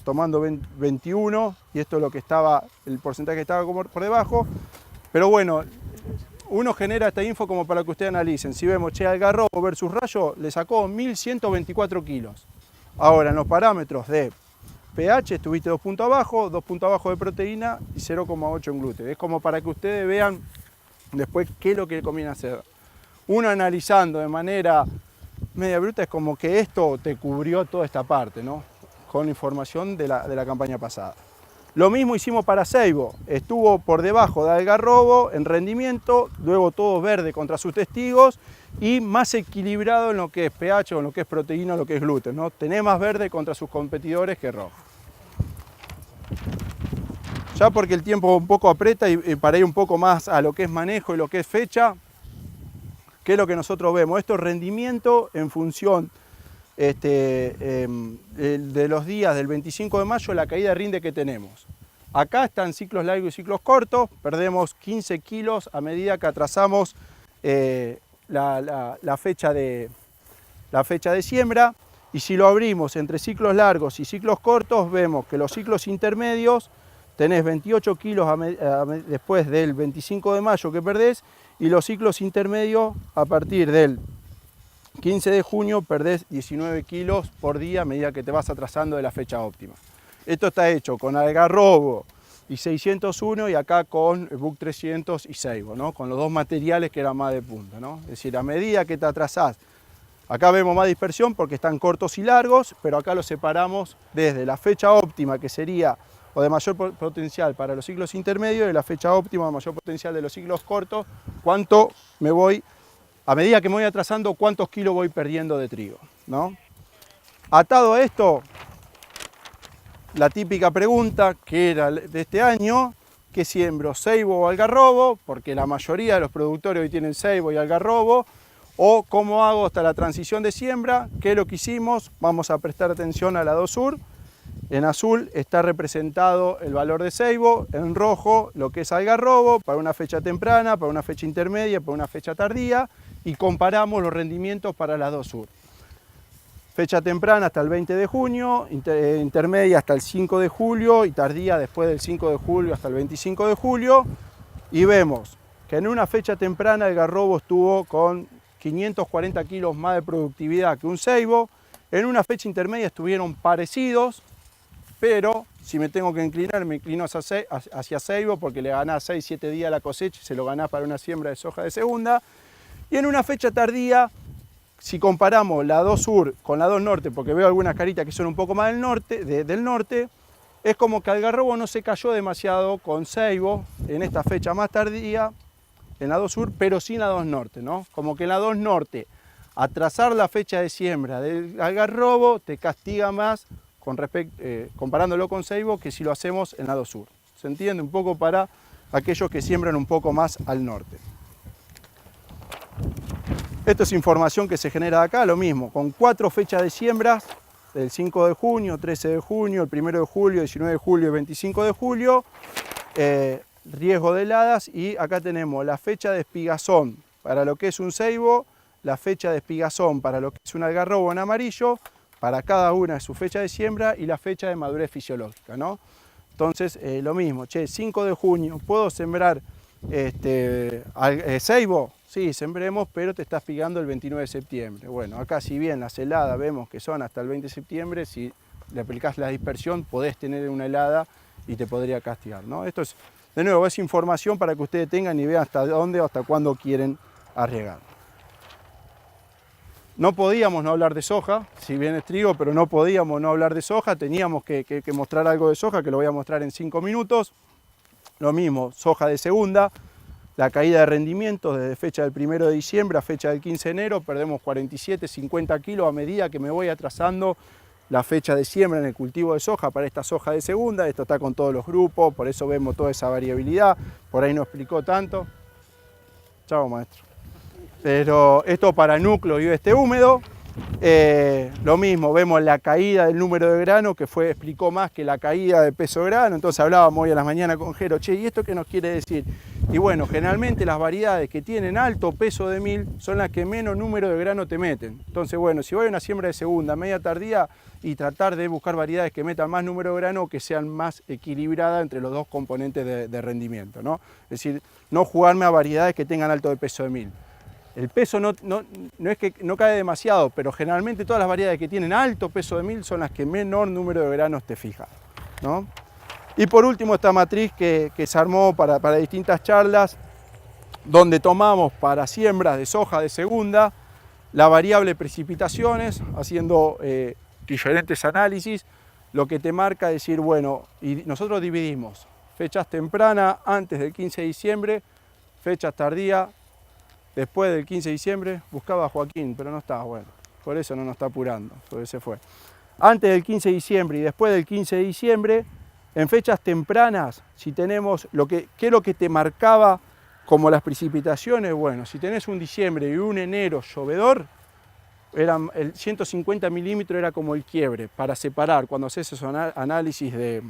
tomando 21, y esto es lo que estaba, el porcentaje que estaba como por debajo. Pero bueno, uno genera esta info como para que ustedes analicen. Si vemos, che, algarrobo versus rayo, le sacó 1124 kilos. Ahora, en los parámetros de pH estuviste 2 puntos abajo de proteína y 0,8 en gluten. Es como para que ustedes vean después qué es lo que conviene hacer. Uno analizando de manera media bruta es como que esto te cubrió toda esta parte, ¿no? Con información de la campaña pasada. Lo mismo hicimos para ceibo, estuvo por debajo de algarrobo en rendimiento, luego todo verde contra sus testigos y más equilibrado en lo que es pH, o en lo que es proteína, o lo que es gluten, ¿no? Tenés más verde contra sus competidores que rojo. Ya porque el tiempo un poco aprieta y para ir un poco más a lo que es manejo y lo que es fecha, ¿qué es lo que nosotros vemos? Esto es rendimiento en función de los días del 25 de mayo, la caída de rinde que tenemos. Acá están ciclos largos y ciclos cortos, perdemos 15 kilos a medida que atrasamos la fecha de siembra, y si lo abrimos entre ciclos largos y ciclos cortos, vemos que los ciclos intermedios tenés 28 kilos después del 25 de mayo que perdés, y los ciclos intermedios a partir del 15 de junio perdés 19 kilos por día a medida que te vas atrasando de la fecha óptima. Esto está hecho con algarrobo y 601 y acá con BUC 300 y ceibo, ¿no? Con los dos materiales que eran más de punta, ¿no? Es decir, a medida que te atrasás, acá vemos más dispersión porque están cortos y largos, pero acá los separamos desde la fecha óptima, que sería o de mayor potencial para los ciclos intermedios, y la fecha óptima de mayor potencial de los ciclos cortos, cuánto me voy, a medida que me voy atrasando, cuántos kilos voy perdiendo de trigo, ¿no? Atado a esto, la típica pregunta que era de este año, ¿qué siembro, ceibo o algarrobo? Porque la mayoría de los productores hoy tienen ceibo y algarrobo. O cómo hago hasta la transición de siembra. ¿Qué es lo que hicimos? Vamos a prestar atención al lado sur. En azul está representado el valor de ceibo, en rojo lo que es algarrobo, para una fecha temprana, para una fecha intermedia, para una fecha tardía, y comparamos los rendimientos para las dos sur. Fecha temprana hasta el 20 de junio, intermedia hasta el 5 de julio y tardía después del 5 de julio hasta el 25 de julio. Y vemos que en una fecha temprana el algarrobo estuvo con 540 kilos más de productividad que un ceibo. En una fecha intermedia estuvieron parecidos, pero si me tengo que inclinar, me inclino hacia ceibo porque le ganás 6, 7 días la cosecha y se lo ganás para una siembra de soja de segunda. Y en una fecha tardía, si comparamos la 2 sur con la 2 norte, porque veo algunas caritas que son un poco más del norte, es como que Algarrobo no se cayó demasiado con ceibo en esta fecha más tardía, en la 2 sur, pero sí en la 2 norte, ¿no? Como que en la 2 norte, atrasar la fecha de siembra del Algarrobo te castiga más comparándolo con ceibo que si lo hacemos en la 2 sur. ¿Se entiende? Un poco para aquellos que siembran un poco más al norte. Esto es información que se genera de acá, lo mismo, con 4 fechas de siembras, el 5 de junio, 13 de junio, el 1 de julio, 19 de julio y 25 de julio, riesgo de heladas, y acá tenemos la fecha de espigazón para lo que es un ceibo, la fecha de espigazón para lo que es un algarrobo en amarillo, para cada una de su fecha de siembra y la fecha de madurez fisiológica, ¿no? Entonces, lo mismo, 5 de junio, ¿puedo sembrar ceibo? Sí, sembremos, pero te estás pigando el 29 de septiembre. Bueno, acá si bien las heladas vemos que son hasta el 20 de septiembre, si le aplicás la dispersión podés tener una helada y te podría castigar, ¿no? Esto es, de nuevo, es información para que ustedes tengan y vean hasta dónde o hasta cuándo quieren arriesgar. No podíamos no hablar de soja, si bien es trigo, pero no podíamos no hablar de soja, teníamos que mostrar algo de soja, que lo voy a mostrar en 5 minutos. Lo mismo, soja de segunda. La caída de rendimientos desde fecha del 1 de diciembre a fecha del 15 de enero, perdemos 47, 50 kilos a medida que me voy atrasando la fecha de siembra en el cultivo de soja para esta soja de segunda. Esto está con todos los grupos, por eso vemos toda esa variabilidad, por ahí no explicó tanto. Chao, maestro. Pero esto para núcleo y oeste húmedo, lo mismo, vemos la caída del número de grano, que explicó más que la caída de peso de grano. Entonces hablábamos hoy a la mañana con Jero, che, ¿y esto qué nos quiere decir? Y bueno, generalmente las variedades que tienen alto peso de mil son las que menos número de grano te meten. Entonces, bueno, si voy a una siembra de segunda, media tardía, y tratar de buscar variedades que metan más número de grano o que sean más equilibradas entre los dos componentes de rendimiento, ¿no? Es decir, no jugarme a variedades que tengan alto de peso de mil. El peso no es que no cae demasiado, pero generalmente todas las variedades que tienen alto peso de mil son las que menor número de granos te fijan, ¿no? Y por último, esta matriz que se armó para distintas charlas, donde tomamos para siembras de soja de segunda la variable precipitaciones, haciendo diferentes análisis, lo que te marca decir, bueno, y nosotros dividimos fechas tempranas antes del 15 de diciembre, fechas tardías después del 15 de diciembre. Buscaba a Joaquín, pero no estaba, bueno, por eso no nos está apurando, por eso se fue. Antes del 15 de diciembre y después del 15 de diciembre, en fechas tempranas, si tenemos ¿qué es lo que te marcaba como las precipitaciones? Bueno, si tenés un diciembre y un enero llovedor, el 150 milímetros era como el quiebre para separar cuando haces esos análisis de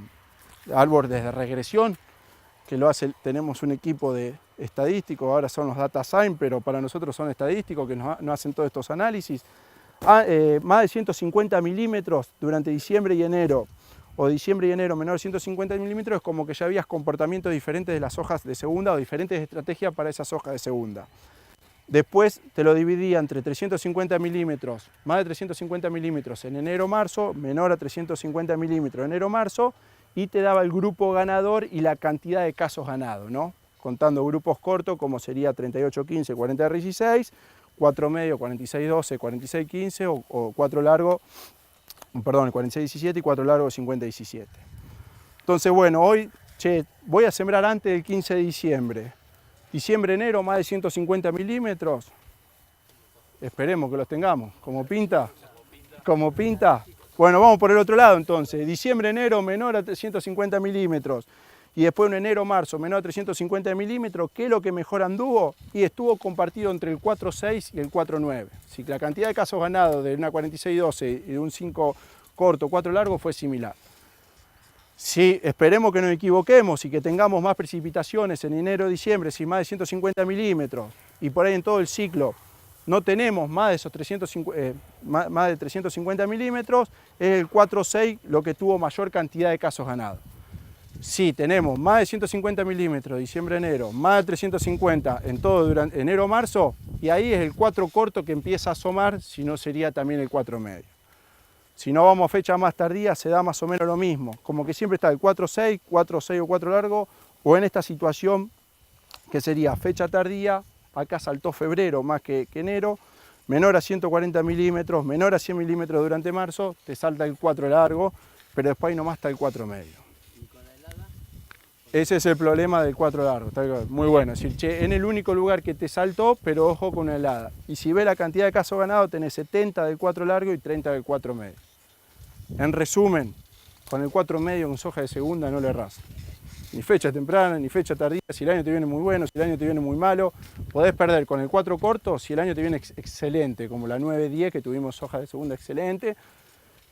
árboles de regresión, que lo hace, tenemos un equipo de estadísticos, ahora son los data science, pero para nosotros son estadísticos que nos hacen todos estos análisis. Más de 150 milímetros durante diciembre y enero, o diciembre y enero menor de 150 milímetros, es como que ya habías comportamientos diferentes de las hojas de segunda o diferentes estrategias para esas hojas de segunda. Después te lo dividía entre 350 milímetros, más de 350 milímetros en enero-marzo, menor a 350 milímetros en enero-marzo, y te daba el grupo ganador y la cantidad de casos ganados, ¿no? Contando grupos cortos como sería 38-15, 40-16, 4 medio, 46-12, 46-15 o 4 largo, perdón, 46-17 y 4 largo, 50-17. Entonces, bueno, hoy, voy a sembrar antes del 15 de diciembre. Diciembre-enero, más de 150 milímetros. Esperemos que los tengamos. ¿Cómo pinta? ¿Cómo pinta? Bueno, vamos por el otro lado entonces. Diciembre-enero, menor a 350 milímetros. Y después un enero-marzo, menor a 350 milímetros. ¿Qué es lo que mejor anduvo? Y estuvo compartido entre el 4.6 y el 4.9. Si la cantidad de casos ganados de una 46-12 y de un 5 corto, 4 largo fue similar. Si esperemos que nos equivoquemos y que tengamos más precipitaciones en enero-diciembre, si más de 150 milímetros, y por ahí en todo el ciclo no tenemos más de esos 350 milímetros, es el 4.6 lo que tuvo mayor cantidad de casos ganados. Si tenemos más de 150 milímetros diciembre-enero, más de 350 en todo durante enero-marzo, y ahí es el 4 corto que empieza a asomar, si no sería también el 4 medio. Si no vamos a fecha más tardía, se da más o menos lo mismo. Como que siempre está el 4-6, 4-6 o 4 largo, o en esta situación que sería fecha tardía, acá saltó febrero más que enero, menor a 140 milímetros, menor a 100 milímetros durante marzo, te salta el 4 largo, pero después ahí nomás está el 4 medio. ¿Y con la helada? Ese es el problema del 4 largo, muy bueno. Es decir, che, en el único lugar que te saltó, pero ojo con una helada. Y si ves la cantidad de casos ganados, tenés 70 del 4 largo y 30 del 4 medio. En resumen, con el 4 medio con soja de segunda no le errás. Ni fecha temprana, ni fecha tardía, si el año te viene muy bueno, si el año te viene muy malo. Podés perder con el 4 corto si el año te viene excelente, como la 9-10 que tuvimos soja de segunda excelente.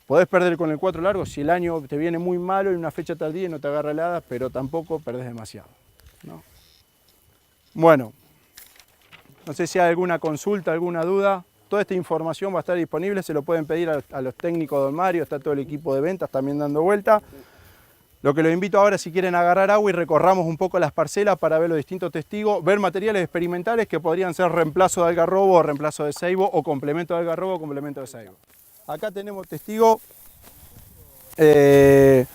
Podés perder con el 4 largo si el año te viene muy malo y una fecha tardía y no te agarra heladas, pero tampoco perdés demasiado, ¿no? Bueno, no sé si hay alguna consulta, alguna duda. Toda esta información va a estar disponible, se lo pueden pedir a los técnicos de Don Mario, está todo el equipo de ventas también dando vuelta. Lo que los invito ahora, si quieren agarrar agua y recorramos un poco las parcelas para ver los distintos testigos, ver materiales experimentales que podrían ser reemplazo de algarrobo o reemplazo de ceibo o complemento de algarrobo o complemento de ceibo. Acá tenemos testigo de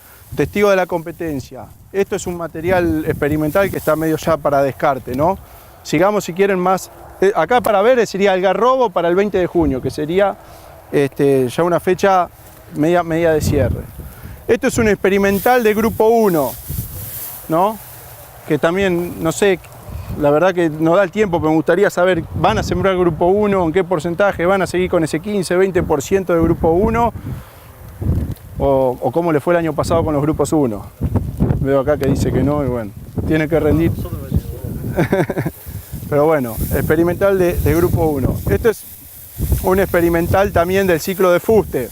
la competencia. Esto es un material experimental que está medio ya para descarte, ¿no? Sigamos si quieren más. Acá para ver sería algarrobo para el 20 de junio, que sería ya una fecha media de cierre. Esto es un experimental de grupo 1, ¿no? Que también, no sé, la verdad que no da el tiempo, pero me gustaría saber, ¿van a sembrar grupo 1? ¿En qué porcentaje? ¿Van a seguir con ese 15-20% de grupo 1? ¿O cómo le fue el año pasado con los grupos 1? Veo acá que dice que no y bueno, tiene que rendir. Pero bueno, experimental de grupo 1. Esto es un experimental también del ciclo de fuste.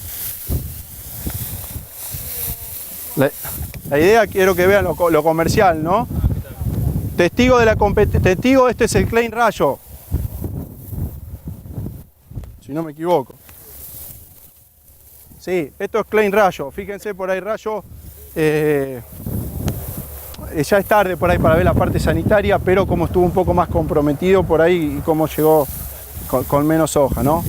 La idea, quiero que vean lo comercial, ¿no? Testigo de la competencia. Testigo, este es el Klein Rayo. Si no me equivoco. Sí, esto es Klein Rayo. Fíjense por ahí Rayo. Ya es tarde por ahí para ver la parte sanitaria, pero como estuvo un poco más comprometido por ahí y cómo llegó con menos hoja, ¿no?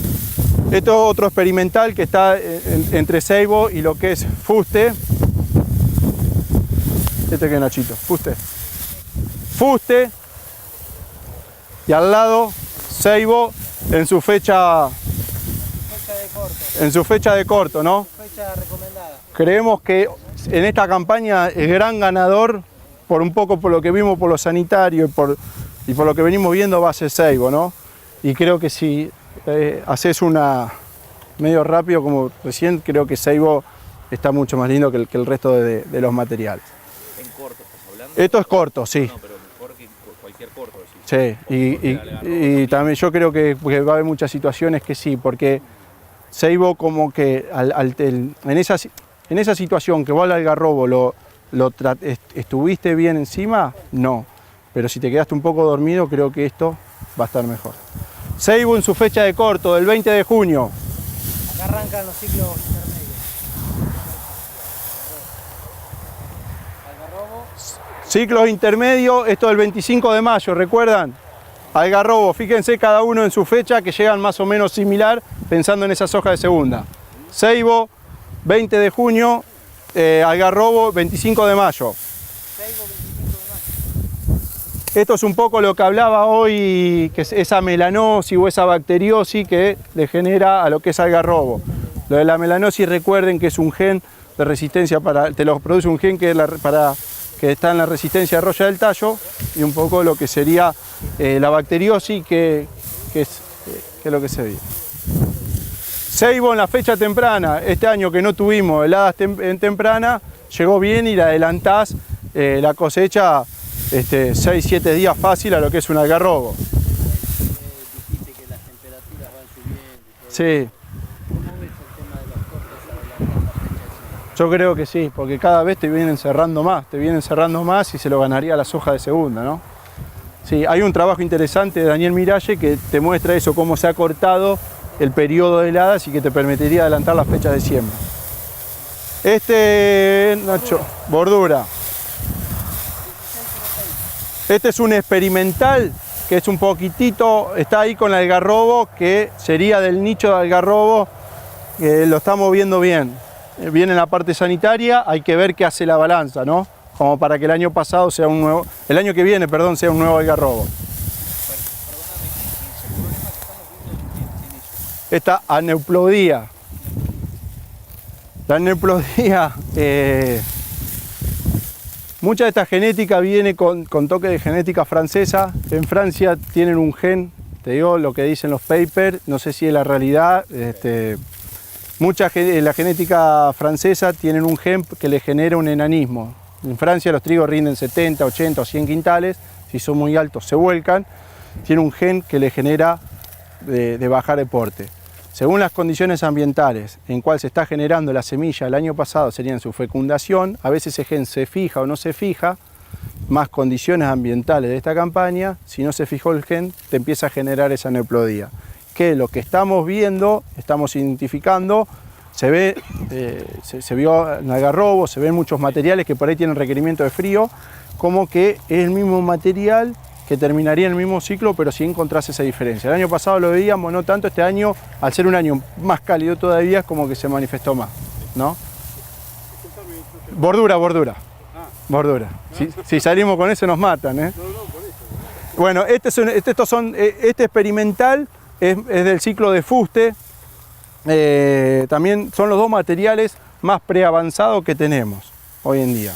Esto es otro experimental que está entre ceibo y lo que es fuste. Este que es Nachito, fuste. Fuste. Y al lado, ceibo en su fecha de corto, ¿no? Fecha recomendada. Creemos que en esta campaña el gran ganador, por un poco por lo que vimos por lo sanitario y por lo que venimos viendo, va a ser ceibo, ¿no? Y creo que si haces una medio rápido como recién, creo que ceibo está mucho más lindo que el resto de los materiales. ¿En corto estás hablando? Esto es corto, sí. No, pero mejor que cualquier corto. Sí, y también yo creo que va a haber muchas situaciones que sí, porque ceibo como que en esa situación que vos al algarrobo estuviste bien encima, no. Pero si te quedaste un poco dormido, creo que esto va a estar mejor. Ceibo en su fecha de corto, del 20 de junio. Acá arrancan los ciclos intermedios. Algarrobo. Ciclos intermedios, esto del 25 de mayo, ¿recuerdan? Algarrobo, fíjense cada uno en su fecha que llegan más o menos similar, pensando en esas hojas de segunda. Ceibo, 20 de junio, algarrobo, 25 de mayo. Ceibo, 25 de mayo. Esto es un poco lo que hablaba hoy, que es esa melanosis o esa bacteriosis que le genera a lo que es algarrobo. Lo de la melanosis, recuerden que es un gen de resistencia, te lo produce un gen que está en la resistencia de roya del tallo, y un poco lo que sería la bacteriosis, que es lo que se ve. Ceibo en la fecha temprana, este año que no tuvimos heladas en temprana, llegó bien y le adelantás la cosecha 6-7 días fácil a lo que es un algarrobo. Dijiste que las temperaturas van subiendo y todo. Sí. ¿Cómo ves el tema de los cortes adelantar la fecha de cierre? Yo creo que sí, porque cada vez te vienen cerrando más y se lo ganaría la soja de segunda, ¿no? Sí, hay un trabajo interesante de Daniel Miralle que te muestra eso, cómo se ha cortado el periodo de heladas y que te permitiría adelantar las fechas de siembra. Nacho, bordura. Este es un experimental que es un poquitito, está ahí con algarrobo, que sería del nicho de algarrobo lo estamos viendo bien. Viene la parte sanitaria, hay que ver qué hace la balanza, ¿no? Como para que el año pasado sea un nuevo, el año que viene, perdón, sea un nuevo algarrobo. Esta aneuploidía. La aneuploidía, mucha de esta genética viene con toque de genética francesa. En Francia tienen un gen, te digo lo que dicen los papers, no sé si es la realidad. La genética francesa tienen un gen que le genera un enanismo. En Francia los trigos rinden 70, 80 o 100 quintales, si son muy altos se vuelcan. Tiene un gen que le genera de bajar de porte. Según las condiciones ambientales en cual se está generando la semilla el año pasado, serían su fecundación, a veces ese gen se fija o no se fija, más condiciones ambientales de esta campaña, si no se fijó el gen, te empieza a generar esa aneuploidía. Que lo que estamos viendo, estamos identificando, se ve, se vio en algarrobo, se ven muchos materiales que por ahí tienen requerimiento de frío, como que es el mismo material que terminaría en el mismo ciclo, pero sí encontrás esa diferencia. El año pasado lo veíamos, no tanto, este año, al ser un año más cálido todavía, es como que se manifestó más, ¿no? Bordura. Bordura. Si salimos con eso nos matan, ¿eh? Bueno, este experimental es del ciclo de fuste. También son los dos materiales más preavanzados que tenemos hoy en día.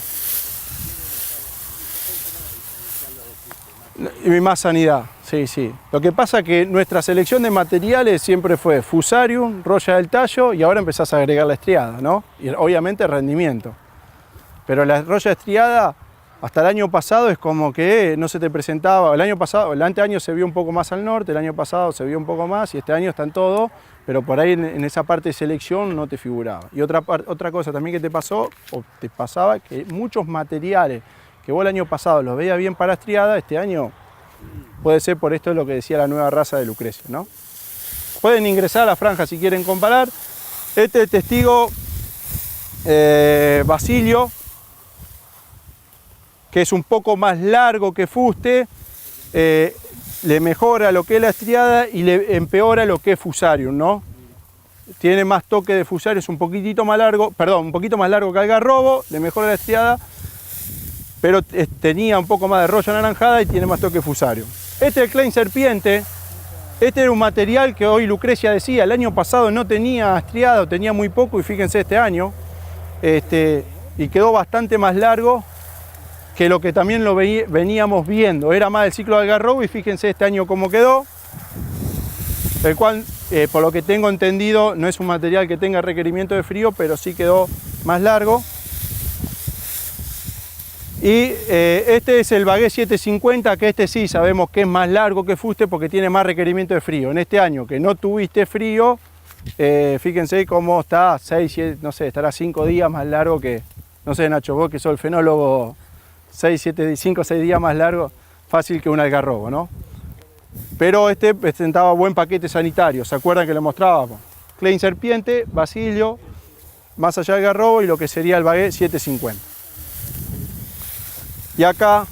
Y más sanidad, sí. Lo que pasa es que nuestra selección de materiales siempre fue Fusarium, Roya del Tallo y ahora empezás a agregar la estriada, ¿no? Y obviamente rendimiento. Pero la Roya estriada hasta el año pasado es como que no se te presentaba. El anteaño se vio un poco más al norte, el año pasado se vio un poco más y este año están todos, pero por ahí en esa parte de selección no te figuraba. Y otra cosa también que te pasó, o te pasaba, que muchos materiales que vos el año pasado los veías bien para estriada, este año puede ser por esto es lo que decía la nueva raza de Lucrecia, ¿no? Pueden ingresar a la franja si quieren comparar. Este es testigo Basilio, que es un poco más largo que fuste, le mejora lo que es la estriada y le empeora lo que es Fusarium, ¿no? Tiene más toque de Fusarium, es un poquito más largo que algarrobo, le mejora la estriada, pero tenía un poco más de rollo anaranjada y tiene más toque Fusarium. Este es el Klein Serpiente. Este era un material que hoy Lucrecia decía, el año pasado no tenía estriado, tenía muy poco y fíjense este año, y quedó bastante más largo que lo que también lo veníamos viendo. Era más el ciclo de algarrobo y fíjense este año cómo quedó, el cual, por lo que tengo entendido, no es un material que tenga requerimiento de frío, pero sí quedó más largo. Y este es el Bagué 750, que este sí sabemos que es más largo que fuste porque tiene más requerimiento de frío. En este año que no tuviste frío, fíjense cómo está 6, 7, no sé, estará 5 días más largo que, no sé, Nacho, vos que sos el fenólogo, 5 o 6 días más largo, fácil que un algarrobo, ¿no? Pero este presentaba buen paquete sanitario, ¿se acuerdan que le mostrábamos? Klein Serpiente, Basilio, más allá del algarrobo y lo que sería el Bagué 750. Y acá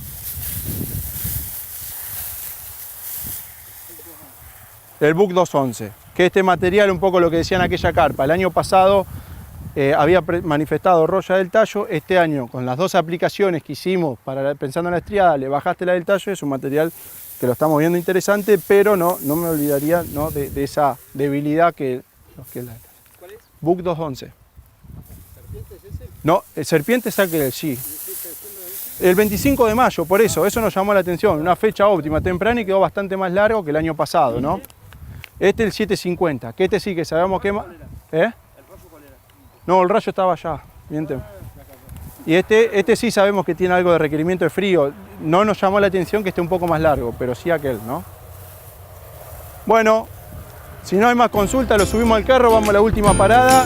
el Buck 211, que este material, un poco lo que decían aquella carpa, el año pasado había manifestado Roya del Tallo, este año con las dos aplicaciones que hicimos pensando en la estriada, le bajaste la del Tallo, es un material que lo estamos viendo interesante, pero no me olvidaría, ¿no? de esa debilidad que es la... ¿Cuál es? Buck 211. ¿Serpiente es ese? No, el Serpiente es aquel, sí. El 25 de mayo, por eso nos llamó la atención, una fecha óptima, temprana y quedó bastante más largo que el año pasado, ¿no? Este es el 750, que este sí que sabemos que más... ¿Eh? ¿El rayo cuál era? No, el rayo estaba allá, bien. Y este sí sabemos que tiene algo de requerimiento de frío, no nos llamó la atención que esté un poco más largo, pero sí aquel, ¿no? Bueno, si no hay más consulta, lo subimos al carro, vamos a la última parada.